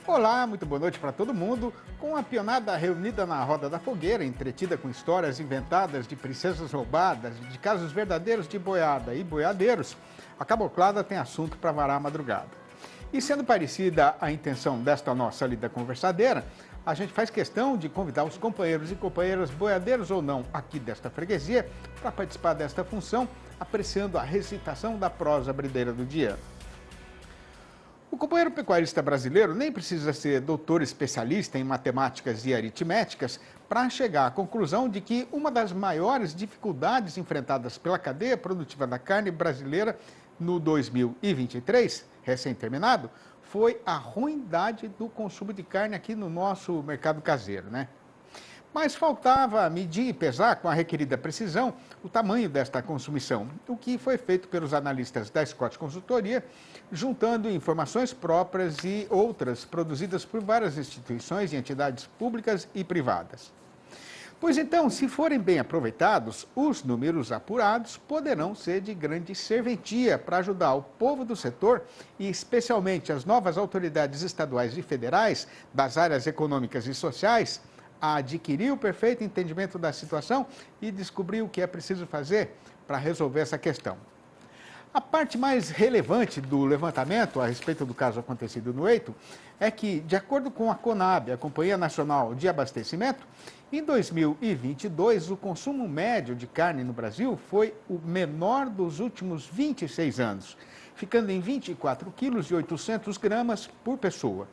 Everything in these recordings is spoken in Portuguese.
Olá, muito boa noite para todo mundo. Com a pionada reunida na roda da fogueira, entretida com histórias inventadas de princesas roubadas, de casos verdadeiros de boiada e boiadeiros, a Caboclada tem assunto para varar a madrugada. E sendo parecida a intenção desta nossa lida conversadeira, a gente faz questão de convidar os companheiros e companheiras boiadeiros ou não aqui desta freguesia para participar desta função, apreciando a recitação da prosa brideira do dia. O companheiro pecuarista brasileiro nem precisa ser doutor especialista em matemáticas e aritméticas para chegar à conclusão de que uma das maiores dificuldades enfrentadas pela cadeia produtiva da carne brasileira no 2023, recém-terminado, foi a ruindade do consumo de carne aqui no nosso mercado caseiro, né? Mas faltava medir e pesar com a requerida precisão o tamanho desta consumição, o que foi feito pelos analistas da Scott Consultoria, juntando informações próprias e outras produzidas por várias instituições e entidades públicas e privadas. Pois então, se forem bem aproveitados, os números apurados poderão ser de grande serventia para ajudar o povo do setor e especialmente as novas autoridades estaduais e federais das áreas econômicas e sociais a adquirir o perfeito entendimento da situação e descobrir o que é preciso fazer para resolver essa questão. A parte mais relevante do levantamento a respeito do caso acontecido no Eito é que, de acordo com a CONAB, a Companhia Nacional de Abastecimento, em 2022 o consumo médio de carne no Brasil foi o menor dos últimos 26 anos, ficando em 24,8 kg por pessoa.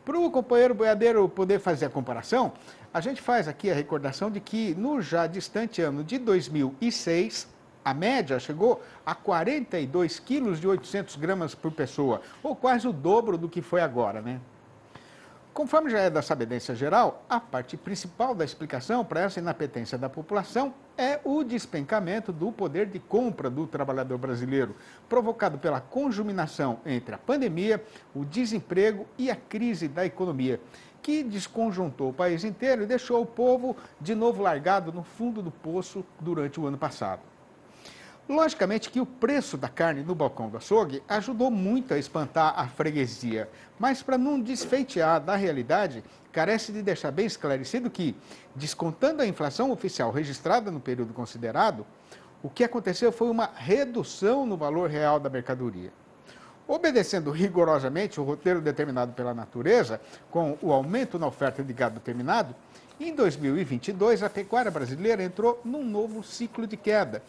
Para o companheiro boiadeiro poder fazer a comparação, a gente faz aqui a recordação de que no já distante ano de 2006, a média chegou a 42,8 kg por pessoa, ou quase o dobro do que foi agora, né? Conforme já é da sabedência geral, a parte principal da explicação para essa inapetência da população é o despencamento do poder de compra do trabalhador brasileiro, provocado pela conjuminação entre a pandemia, o desemprego e a crise da economia, que desconjuntou o país inteiro e deixou o povo de novo largado no fundo do poço durante o ano passado. Logicamente que o preço da carne no balcão do açougue ajudou muito a espantar a freguesia, mas para não desfeitear da realidade, carece de deixar bem esclarecido que, descontando a inflação oficial registrada no período considerado, o que aconteceu foi uma redução no valor real da mercadoria. Obedecendo rigorosamente o roteiro determinado pela natureza, com o aumento na oferta de gado terminado, em 2022 a pecuária brasileira entrou num novo ciclo de queda.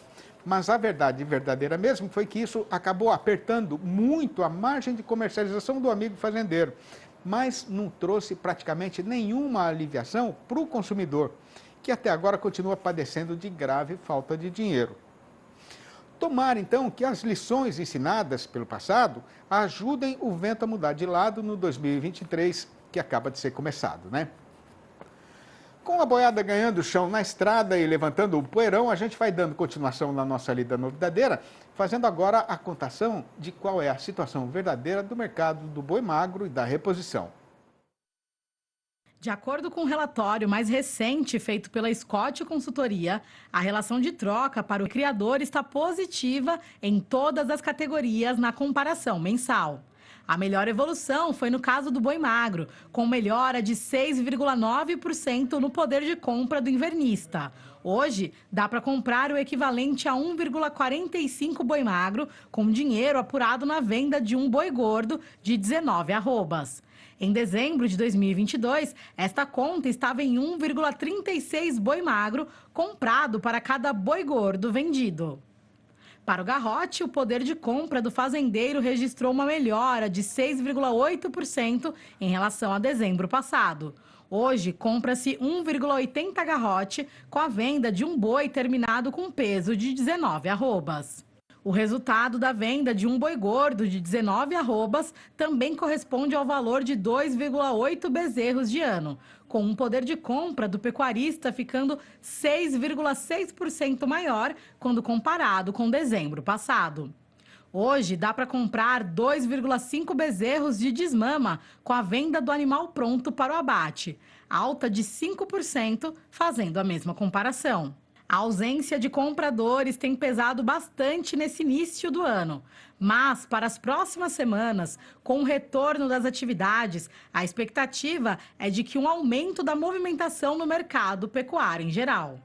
Mas a verdade verdadeira mesmo foi que isso acabou apertando muito a margem de comercialização do amigo fazendeiro, mas não trouxe praticamente nenhuma aliviação para o consumidor, que até agora continua padecendo de grave falta de dinheiro. Tomara, então, que as lições ensinadas pelo passado ajudem o vento a mudar de lado no 2023, que acaba de ser começado, né? Com a boiada ganhando chão na estrada e levantando o poeirão, a gente vai dando continuação na nossa lida novidadeira, fazendo agora a contação de qual é a situação verdadeira do mercado do boi magro e da reposição. De acordo com o relatório mais recente feito pela Scott Consultoria, a relação de troca para o criador está positiva em todas as categorias na comparação mensal. A melhor evolução foi no caso do boi magro, com melhora de 6,9% no poder de compra do invernista. Hoje, dá para comprar o equivalente a 1,45 boi magro, com dinheiro apurado na venda de um boi gordo de 19 arrobas. Em dezembro de 2022, esta conta estava em 1,36 boi magro comprado para cada boi gordo vendido. Para o garrote, o poder de compra do fazendeiro registrou uma melhora de 6,8% em relação a dezembro passado. Hoje, compra-se 1,80 garrote com a venda de um boi terminado com peso de 19 arrobas. O resultado da venda de um boi gordo de 19 arrobas também corresponde ao valor de 2,8 bezerros de ano, com um poder de compra do pecuarista ficando 6,6% maior quando comparado com dezembro passado. Hoje, dá para comprar 2,5 bezerros de desmama com a venda do animal pronto para o abate, alta de 5%, fazendo a mesma comparação. A ausência de compradores tem pesado bastante nesse início do ano. Mas, para as próximas semanas, com o retorno das atividades, a expectativa é de que um aumento da movimentação no mercado pecuário em geral.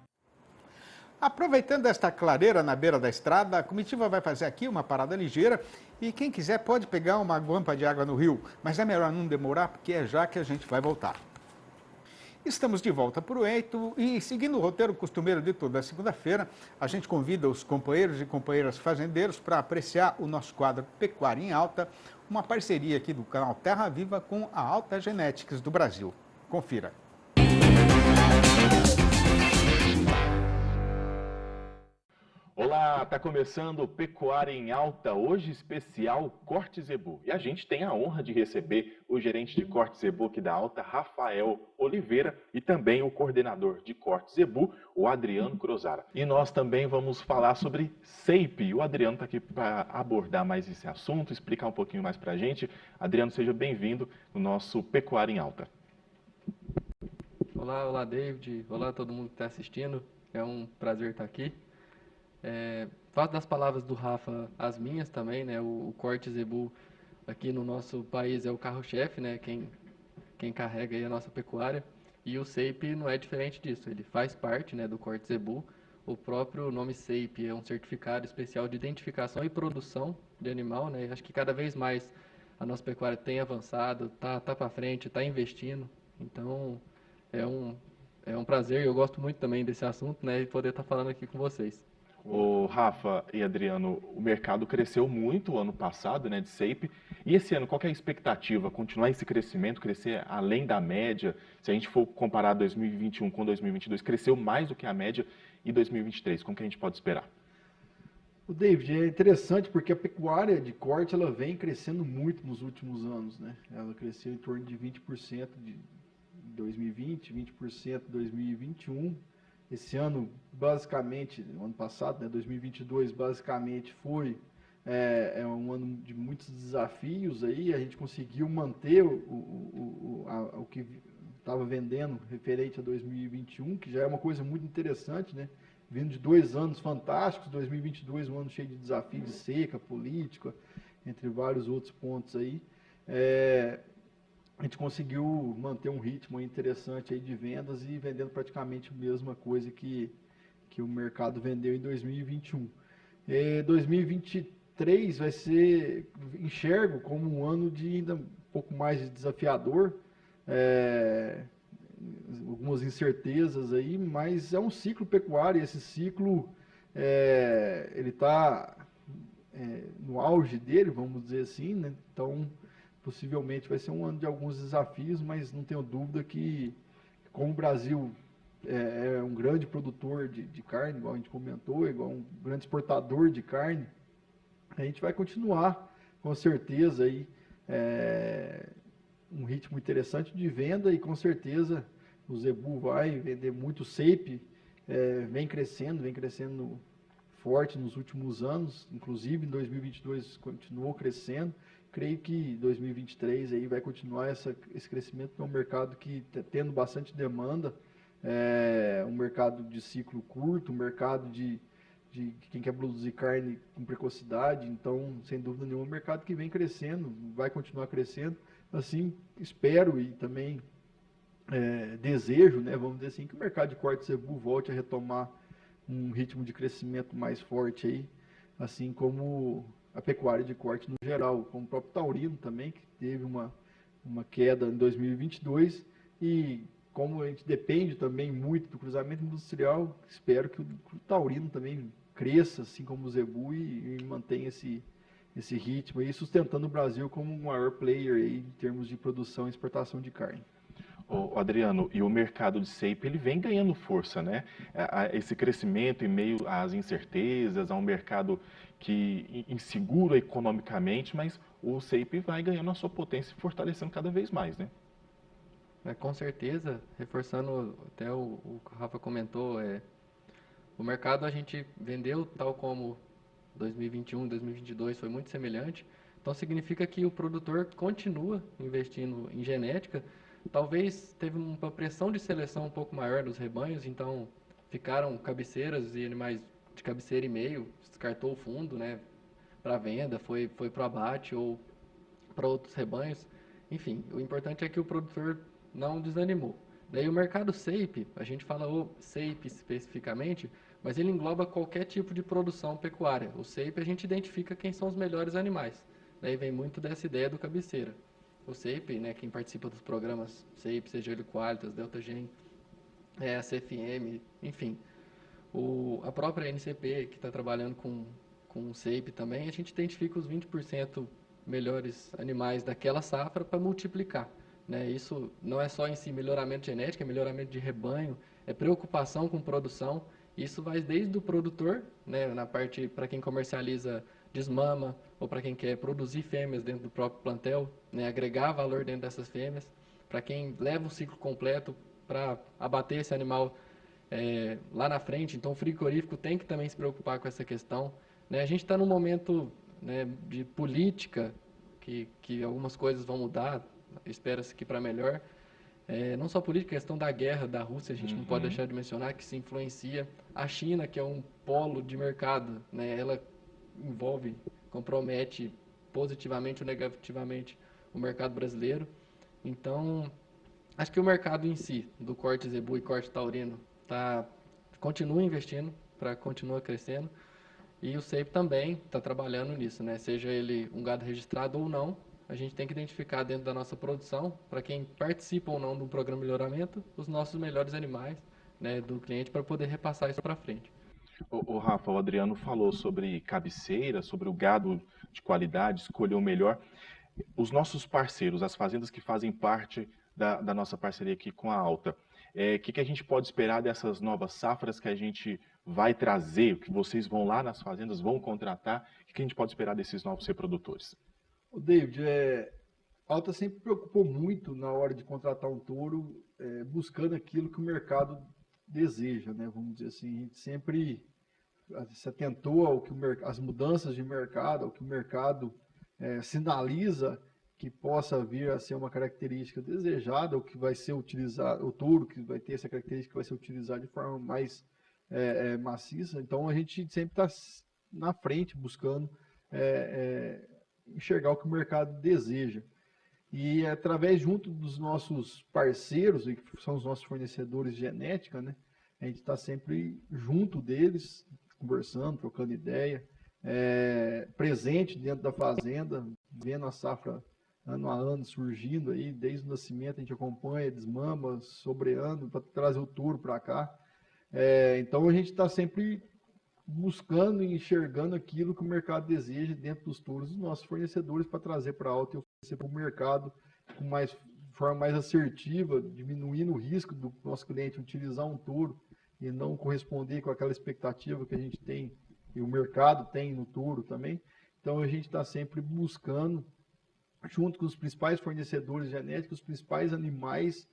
Aproveitando esta clareira na beira da estrada, a comitiva vai fazer aqui uma parada ligeira e quem quiser pode pegar uma guampa de água no rio, mas é melhor não demorar porque é já que a gente vai voltar. Estamos de volta para o Eito e, seguindo o roteiro costumeiro de toda segunda-feira, a gente convida os companheiros e companheiras fazendeiros para apreciar o nosso quadro Pecuária em Alta, uma parceria aqui do canal Terra Viva com a Alta Genetics do Brasil. Confira. Olá, está começando o Pecuária em Alta, hoje especial Corte Zebu. E a gente tem a honra de receber o gerente de Corte Zebu aqui da Alta, Rafael Oliveira, e também o coordenador de Corte Zebu, o Adriano Crozara. E nós também vamos falar sobre SEIP. O Adriano está aqui para abordar mais esse assunto, explicar um pouquinho mais para a gente. Adriano, seja bem-vindo no nosso Pecuária em Alta. Olá, David. Olá, todo mundo que está assistindo. É um prazer estar aqui. Faço das palavras do Rafa as minhas também, né? O Corte Zebu aqui no nosso país é o carro-chefe, né? Quem carrega aí a nossa pecuária. E o SEIP não é diferente disso, ele faz parte, né, do Corte Zebu. O próprio nome SEIP é um certificado especial de identificação e produção de animal, né? Acho que cada vez mais a nossa pecuária tem avançado, tá para frente, está investindo. Então é um prazer, eu gosto muito também desse assunto, né? E poder estar falando aqui com vocês. O Rafa e Adriano, o mercado cresceu muito o ano passado, né, de SEIP. E esse ano, qual que é a expectativa? Continuar esse crescimento, crescer além da média? Se a gente for comparar 2021 com 2022, cresceu mais do que a média e 2023. Como que a gente pode esperar? O David, é interessante porque a pecuária de corte ela vem crescendo muito nos últimos anos, né? Ela cresceu em torno de 20% de 2020, 20% em 2021. Esse ano, basicamente, no ano passado, né, 2022, basicamente foi um ano de muitos desafios aí. A gente conseguiu manter o que estava vendendo referente a 2021, que já é uma coisa muito interessante, né? Vindo de 2 anos fantásticos, 2022 um ano cheio de desafios de seca, política, entre vários outros pontos aí. A gente conseguiu manter um ritmo interessante aí de vendas e vendendo praticamente a mesma coisa que o mercado vendeu em 2021. 2023 vai ser, enxergo como um ano de ainda um pouco mais desafiador, algumas incertezas aí, mas é um ciclo pecuário e esse ciclo ele está no auge dele, vamos dizer assim, né? Então, possivelmente vai ser um ano de alguns desafios, mas não tenho dúvida que, como o Brasil é um grande produtor de carne, igual a gente comentou, igual um grande exportador de carne, a gente vai continuar, com certeza, aí, um ritmo interessante de venda e, com certeza, o Zebu vai vender muito SEIP, vem crescendo forte nos últimos anos, inclusive em 2022 continuou crescendo. Creio que 2023 aí vai continuar esse crescimento, que é um mercado que está tendo bastante demanda, um mercado de ciclo curto, um mercado de quem quer produzir carne com precocidade. Então, sem dúvida nenhuma, um mercado que vem crescendo, vai continuar crescendo. Assim, espero e também desejo, né, vamos dizer assim, que o mercado de corte Zebu volte a retomar um ritmo de crescimento mais forte aí, assim como a pecuária de corte no geral, como o próprio taurino também, que teve uma queda em 2022, e como a gente depende também muito do cruzamento industrial, espero que o taurino também cresça, assim como o Zebu, e mantenha esse ritmo aí, sustentando o Brasil como o maior player aí em termos de produção e exportação de carne. Ô, Adriano, e o mercado de SEIP, ele vem ganhando força, né? Esse crescimento em meio às incertezas, a um mercado que inseguro economicamente, mas o SEIP vai ganhando a sua potência e fortalecendo cada vez mais, né? Com certeza, reforçando até o que o Rafa comentou, o mercado a gente vendeu tal como 2021, 2022 foi muito semelhante, então significa que o produtor continua investindo em genética. Talvez teve uma pressão de seleção um pouco maior dos rebanhos, então ficaram cabeceiras e animais de cabeceira e meio, descartou o fundo, né, para venda, foi para o abate ou para outros rebanhos. Enfim, o importante é que o produtor não desanimou. Daí o mercado SAPE, a gente fala o SAPE especificamente, mas ele engloba qualquer tipo de produção pecuária. O SAPE a gente identifica quem são os melhores animais. Daí vem muito dessa ideia do cabeceira. O SAPE, né, quem participa dos programas SAPE, seja ele Qualitas, DeltaGen, a CFM, enfim. A própria NCP, que está trabalhando com o SAPE também, a gente identifica os 20% melhores animais daquela safra para multiplicar. Né? Isso não é só em si melhoramento genético, é melhoramento de rebanho, é preocupação com produção. Isso vai desde o produtor, né, na parte para quem comercializa desmama, ou para quem quer produzir fêmeas dentro do próprio plantel, né, agregar valor dentro dessas fêmeas, para quem leva o ciclo completo para abater esse animal lá na frente. Então o frigorífico tem que também se preocupar com essa questão. Né? A gente está num momento, né, de política, que algumas coisas vão mudar, espera-se que para melhor. Não só política, a questão da guerra da Rússia, a gente não pode deixar de mencionar, que se influencia. A China, que é um polo de mercado, né, ela compromete positivamente ou negativamente o mercado brasileiro. Então, acho que o mercado em si, do corte zebu e corte taurino, continua investindo para continuar crescendo. E o SAPE também está trabalhando nisso, né? Seja ele um gado registrado ou não, a gente tem que identificar dentro da nossa produção, para quem participa ou não do programa de melhoramento, os nossos melhores animais, né, do cliente, para poder repassar isso para frente. O Rafa, o Adriano falou sobre cabeceira, sobre o gado de qualidade, escolher o melhor. Os nossos parceiros, as fazendas que fazem parte da nossa parceria aqui com a Alta, que a gente pode esperar dessas novas safras que a gente vai trazer, que vocês vão lá nas fazendas, vão contratar, o que a gente pode esperar desses novos reprodutores? O David, a Alta sempre preocupou muito na hora de contratar um touro, buscando aquilo que o mercado deseja, né? Vamos dizer assim, a gente sempre se atentou ao que as mudanças de mercado, ao que o mercado sinaliza que possa vir a ser uma característica desejada, o que vai ser utilizado, o touro que vai ter essa característica que vai ser utilizado de forma mais maciça. Então a gente sempre está na frente buscando enxergar o que o mercado deseja. E através, junto dos nossos parceiros, que são os nossos fornecedores de genética, né, a gente está sempre junto deles, conversando, trocando ideia, presente dentro da fazenda, vendo a safra ano a ano surgindo aí, desde o nascimento a gente acompanha, desmama, sobreando, para trazer o touro para cá. Então a gente está sempre buscando e enxergando aquilo que o mercado deseja dentro dos touros dos nossos fornecedores para trazer para a Alta e oferecer para o mercado de forma mais assertiva, diminuindo o risco do nosso cliente utilizar um touro e não corresponder com aquela expectativa que a gente tem e o mercado tem no touro também. Então a gente está sempre buscando, junto com os principais fornecedores genéticos, os principais animais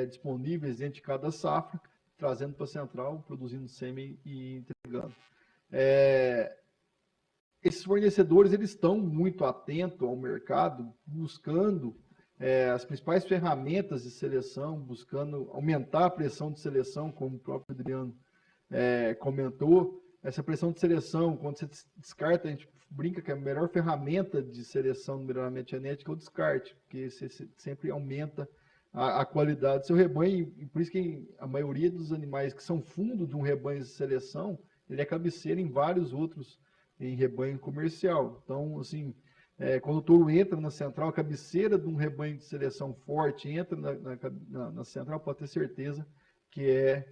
disponíveis dentro de cada safra, trazendo para a central, produzindo sêmen e entregando. Esses fornecedores eles estão muito atentos ao mercado, buscando as principais ferramentas de seleção, buscando aumentar a pressão de seleção, como o próprio Adriano comentou. Essa pressão de seleção, quando você descarta, a gente brinca que a melhor ferramenta de seleção no melhoramento genético é o descarte, porque você sempre aumenta a qualidade do seu rebanho, e por isso que a maioria dos animais que são fundo de um rebanho de seleção, ele é cabeceira em vários outros em rebanho comercial. Então, assim, quando o touro entra na central, a cabeceira de um rebanho de seleção forte entra na central, pode ter certeza que é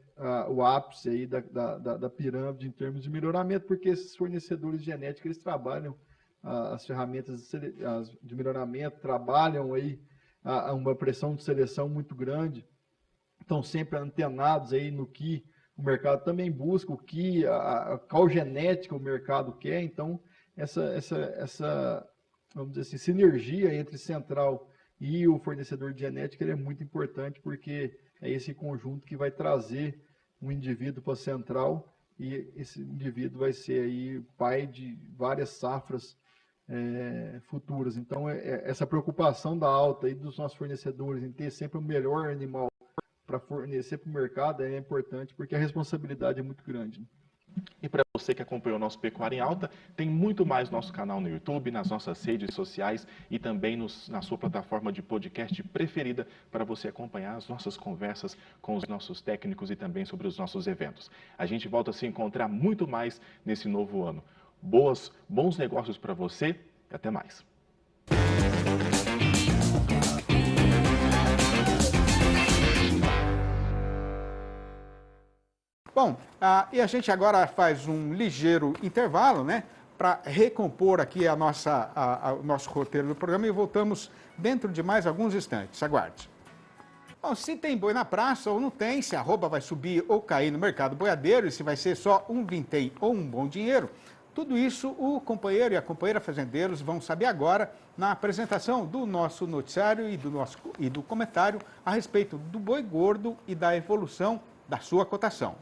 o ápice aí da pirâmide em termos de melhoramento, porque esses fornecedores genéticos, eles trabalham as ferramentas de melhoramento, trabalham aí uma pressão de seleção muito grande, estão sempre antenados aí no que o mercado também busca, qual genética o mercado quer. Então, essa vamos dizer assim, sinergia entre central e o fornecedor de genética ele é muito importante, porque é esse conjunto que vai trazer um indivíduo para a central, e esse indivíduo vai ser aí pai de várias safras futuras. Então, essa preocupação da Alta e dos nossos fornecedores em ter sempre o melhor animal para fornecer para o mercado é importante, porque a responsabilidade é muito grande, né? E para você que acompanhou o nosso Pecuária em Alta, tem muito mais no nosso canal no YouTube, nas nossas redes sociais e também na sua plataforma de podcast preferida para você acompanhar as nossas conversas com os nossos técnicos e também sobre os nossos eventos. A gente volta a se encontrar muito mais nesse novo ano. Bons negócios para você e até mais. Bom, e a gente agora faz um ligeiro intervalo, né, para recompor aqui o nosso roteiro do programa e voltamos dentro de mais alguns instantes. Aguarde. Bom, se tem boi na praça ou não tem, se a arroba vai subir ou cair no mercado boiadeiro e se vai ser só um vintém ou um bom dinheiro, tudo isso o companheiro e a companheira fazendeiros vão saber agora na apresentação do nosso noticiário e do comentário a respeito do boi gordo e da evolução da sua cotação.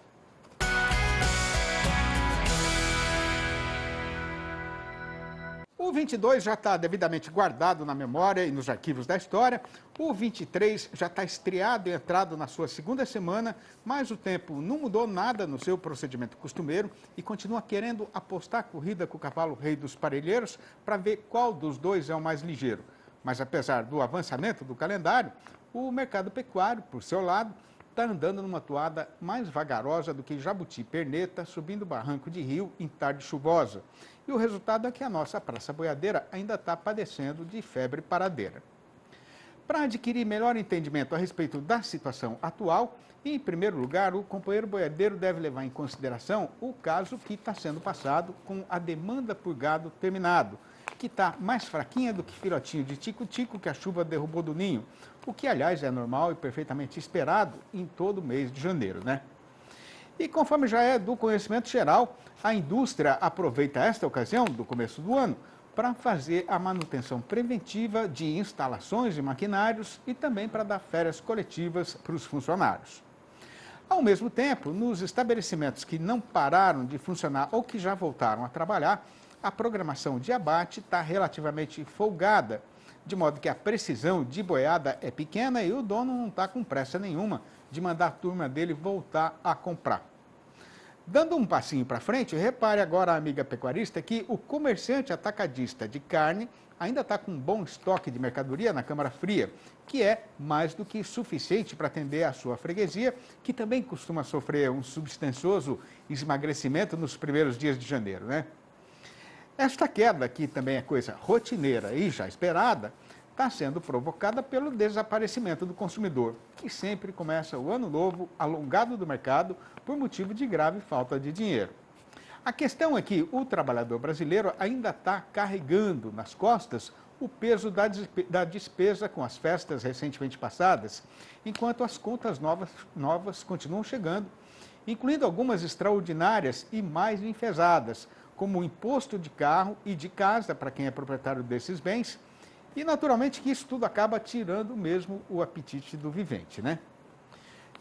O 22 já está devidamente guardado na memória e nos arquivos da história. O 23 já está estreado e entrado na sua segunda semana, mas o tempo não mudou nada no seu procedimento costumeiro e continua querendo apostar a corrida com o cavalo rei dos parelheiros para ver qual dos dois é o mais ligeiro. Mas apesar do avançamento do calendário, o mercado pecuário, por seu lado, está andando numa toada mais vagarosa do que jabuti perneta subindo barranco de rio em tarde chuvosa. E o resultado é que a nossa praça boiadeira ainda está padecendo de febre paradeira. Para adquirir melhor entendimento a respeito da situação atual, em primeiro lugar, o companheiro boiadeiro deve levar em consideração o caso que está sendo passado com a demanda por gado terminado, que está mais fraquinha do que filhotinho de tico-tico que a chuva derrubou do ninho, o que, aliás, é normal e perfeitamente esperado em todo o mês de janeiro, né? E conforme já é do conhecimento geral, a indústria aproveita esta ocasião do começo do ano para fazer a manutenção preventiva de instalações e maquinários e também para dar férias coletivas para os funcionários. Ao mesmo tempo, nos estabelecimentos que não pararam de funcionar ou que já voltaram a trabalhar, a programação de abate está relativamente folgada, de modo que a precisão de boiada é pequena e o dono não está com pressa nenhuma de mandar a turma dele voltar a comprar. Dando um passinho para frente, repare agora, amiga pecuarista, que o comerciante atacadista de carne ainda está com um bom estoque de mercadoria na câmara fria, que é mais do que suficiente para atender a sua freguesia, que também costuma sofrer um substancioso esmagrecimento nos primeiros dias de janeiro, né? Esta queda, que também é coisa rotineira e já esperada, está sendo provocada pelo desaparecimento do consumidor, que sempre começa o ano novo alongado do mercado por motivo de grave falta de dinheiro. A questão é que o trabalhador brasileiro ainda está carregando nas costas o peso da despesa com as festas recentemente passadas, enquanto as contas novas continuam chegando, incluindo algumas extraordinárias e mais enfesadas, como o imposto de carro e de casa para quem é proprietário desses bens, e naturalmente que isso tudo acaba tirando mesmo o apetite do vivente, né?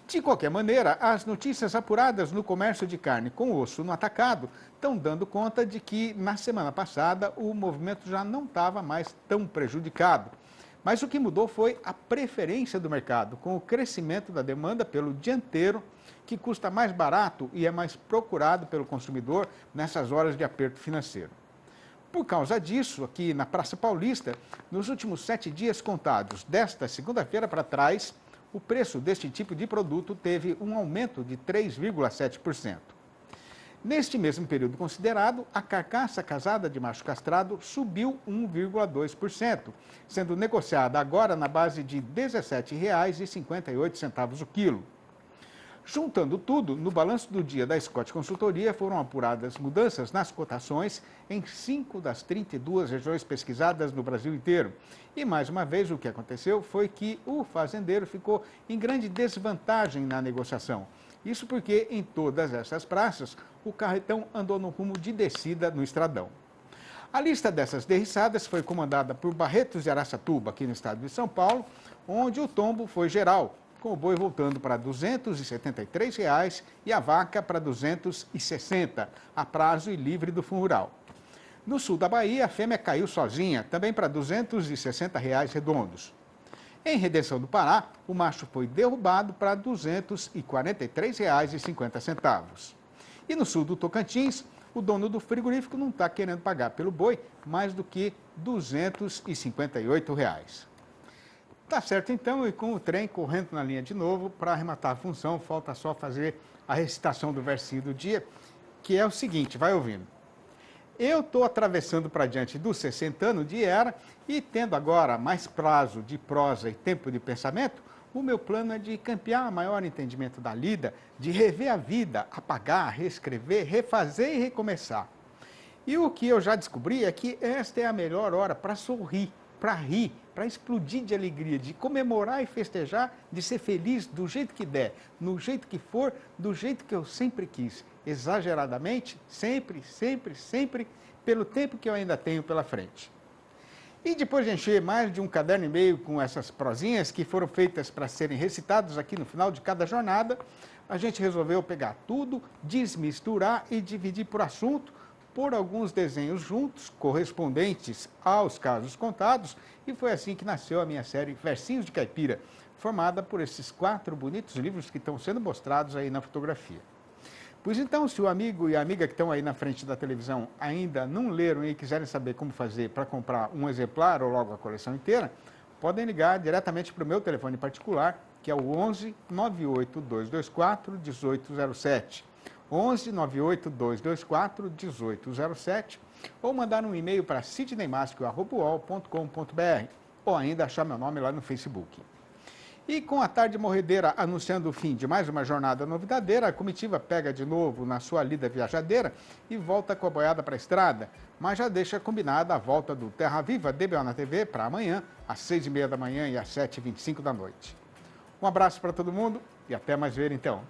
De qualquer maneira, as notícias apuradas no comércio de carne com osso no atacado estão dando conta de que na semana passada o movimento já não estava mais tão prejudicado. Mas o que mudou foi a preferência do mercado, com o crescimento da demanda pelo dianteiro, que custa mais barato e é mais procurado pelo consumidor nessas horas de aperto financeiro. Por causa disso, aqui na Praça Paulista, nos últimos 7 dias contados, desta segunda-feira para trás, o preço deste tipo de produto teve um aumento de 3,7%. Neste mesmo período considerado, a carcaça casada de macho castrado subiu 1,2%, sendo negociada agora na base de R$ 17,58 o quilo. Juntando tudo, no balanço do dia da Scott Consultoria foram apuradas mudanças nas cotações em 5 das 32 regiões pesquisadas no Brasil inteiro. E mais uma vez o que aconteceu foi que o fazendeiro ficou em grande desvantagem na negociação. Isso porque em todas essas praças o carretão andou no rumo de descida no estradão. A lista dessas derriçadas foi comandada por Barretos de Araçatuba, aqui no estado de São Paulo, onde o tombo foi geral, com o boi voltando para R$ 273 e a vaca para R$ 260, a prazo e livre do fundo rural. No sul da Bahia, a fêmea caiu sozinha, também para R$ 260 redondos. Em Redenção do Pará, o macho foi derrubado para R$ 243,50. E no sul do Tocantins, o dono do frigorífico não está querendo pagar pelo boi mais do que R$ 258. Tá certo então, e com o trem correndo na linha de novo, para arrematar a função, falta só fazer a recitação do versinho do dia, que é o seguinte, vai ouvindo. Eu estou atravessando para diante dos 60 anos de era e tendo agora mais prazo de prosa e tempo de pensamento, o meu plano é de campear maior entendimento da lida, de rever a vida, apagar, reescrever, refazer e recomeçar. E o que eu já descobri é que esta é a melhor hora para sorrir, para rir, para explodir de alegria, de comemorar e festejar, de ser feliz do jeito que der, no jeito que for, do jeito que eu sempre quis, exageradamente, sempre, sempre, sempre, pelo tempo que eu ainda tenho pela frente. E depois de encher mais de um caderno e meio com essas prosinhas que foram feitas para serem recitadas aqui no final de cada jornada, a gente resolveu pegar tudo, desmisturar e dividir por assunto, por alguns desenhos juntos, correspondentes aos casos contados, e foi assim que nasceu a minha série Versinhos de Caipira, formada por esses 4 bonitos livros que estão sendo mostrados aí na fotografia. Pois então, se o amigo e a amiga que estão aí na frente da televisão ainda não leram e quiserem saber como fazer para comprar um exemplar ou logo a coleção inteira, podem ligar diretamente para o meu telefone particular, que é o 11 98 224 1807. 11 98 224 1807, ou mandar um e-mail para sidneymascio@uol.com.br, ou ainda achar meu nome lá no Facebook. E com a tarde morredeira anunciando o fim de mais uma jornada novidadeira, a comitiva pega de novo na sua lida viajadeira e volta com a boiada para a estrada, mas já deixa combinada a volta do Terra Viva DBO na TV para amanhã, às 6h30 da manhã e às 7h25 da noite. Um abraço para todo mundo e até mais ver então.